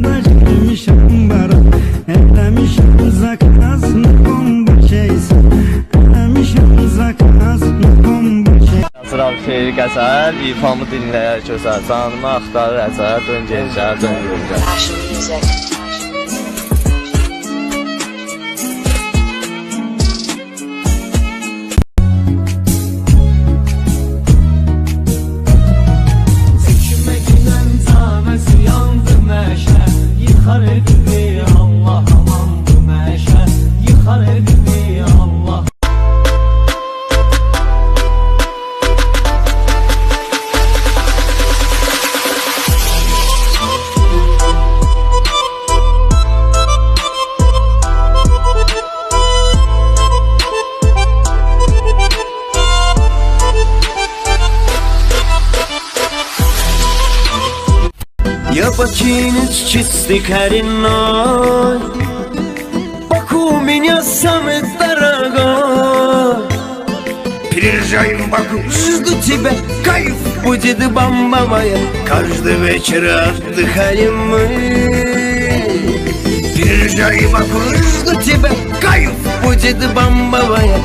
Arkadaş demişim bara, eləmişim zakaz, ne bomba şeysin, eləmişim zakaz, ne bomba şey. Sırav şeiri qəsər, ifamı dinləyər közər, canımı axtarır əzər, dön geləcər, dön geləcər. Я покинуть чистый коренной, Баку меня самый дорогой. Приезжаем в Баку, жду тебя, кайф будет бомба моя. Каждый вечер отдыхаем мы. Приезжаем в Баку, жду тебя, кайф будет бомба моя.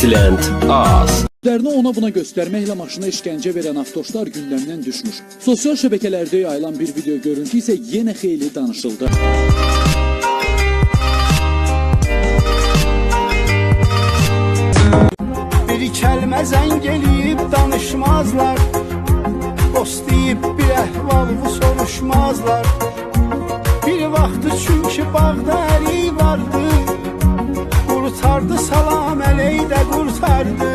Silent az. Ona buna göstərməklə maşına işgəncə verən avtoşlar gündəmdən düşmüş. Sosial şəbəkələrdə yayılan bir video görüntü isə yenə xeyli danışıldı. Bir kəlmə zəng eləyib danışmazlar, dost deyib bir əhvalımı soruşmazlar. Bir vaxtı çünki bağda əli vardı, kurtardı salam əley də kurtardı.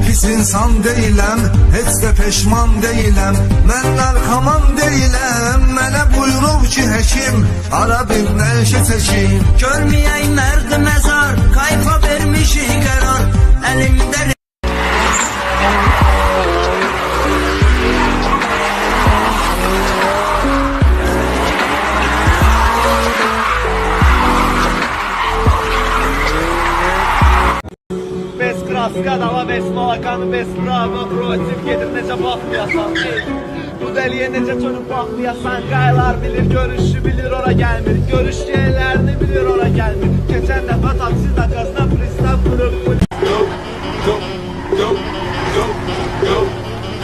Pis insan deyiləm, heç də peşman deyiləm. Mən narkoman deyiləm, mənə buyurub ki həkim, ara bir nəşə çəkim. Görməyənlərdir məzar, kayfa vermişik qərar, əlimdə. Skadala bez malakanı, bez bravo, protiv gedir necə baxmayasan. Bu dəliyə necə çönüb baxmayasan. Qaylar bilir, görüşü bilir, ora gəlmir. Görüş yerlərini bilir, ora gəlmir. Keçən dəfə taksi dakasına pristav qırıb. Go, go, go, go, go,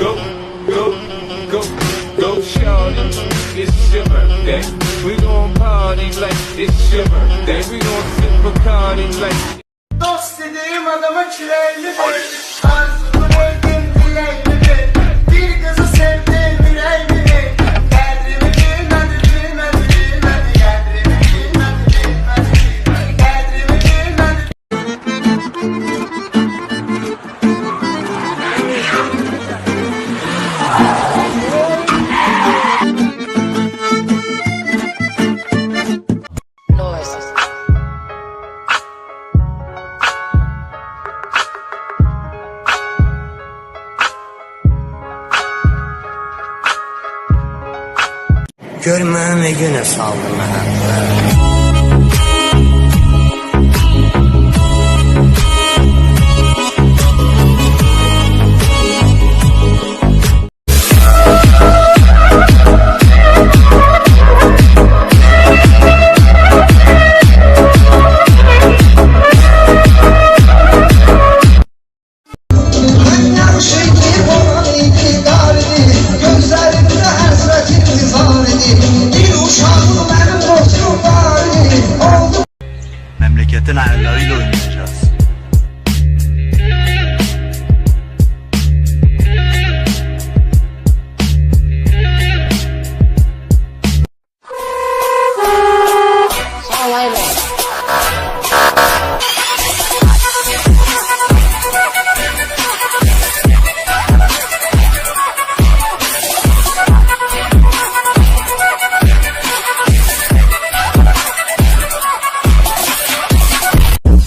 go, go, go, go, shawty, it's your birthday. We gon' party like it's your birthday. We gon' sip Bacardi like. Dost dediğim adama kireyli bir arzumu neydim dileyli bir kızı sevdim yüreğimi derdimi Görmemi güne saldı mənə. Memleketin ayarlarıyla oynayacağız.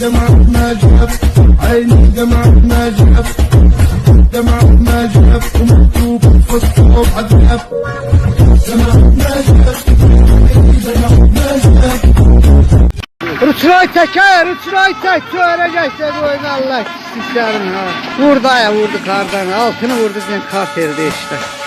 دمعنا جاب عيني دمعنا جاب دمعنا جاب ومكتوب في الصوب عذاب دمعنا جاب دمعنا جاب Rıçray teker, rıçray tek görecekse bu oyunu Allah isterim ha. Vurdu ya vurdu kardan, altını vurdu bizim kart erdi işte.